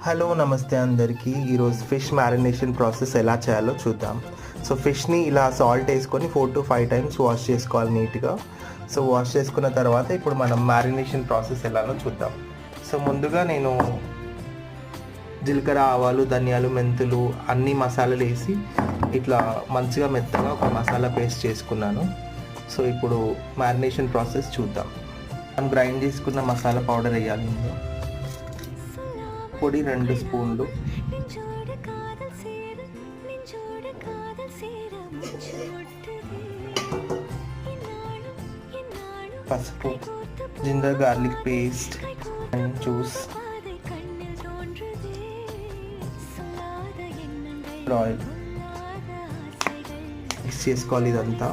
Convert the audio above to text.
Hello నమస్తే అందరికీ. ఈరోజు ఫిష్ మ్యారినేషన్ ప్రాసెస్ ఎలా చేయాలో చూద్దాం. సో ఫిష్ని ఇలా సాల్ట్ వేసుకొని 4 to 5 టైమ్స్ వాష్ చేసుకోవాలి నీట్గా. సో వాష్ చేసుకున్న తర్వాత ఇప్పుడు మనం మ్యారినేషన్ ప్రాసెస్ ఎలానో చూద్దాం. సో ముందుగా నేను జీలకర్ర, ఆవాలు, ధనియాలు, మెంతులు అన్ని మసాలాలు వేసి ఇట్లా మంచిగా మెత్తగా ఒక మసాలా పేస్ట్ చేసుకున్నాను. సో ఇప్పుడు మ్యారినేషన్ ప్రాసెస్ చూద్దాం. మనం గ్రైండ్ చేసుకున్న మసాలా పౌడర్ వేయాలి. ఇందులో పొడి 2 స్పూన్లు, పసుపు, ginger garlic paste and juice, oil mix చేసుకోవాలి ఇదంతా.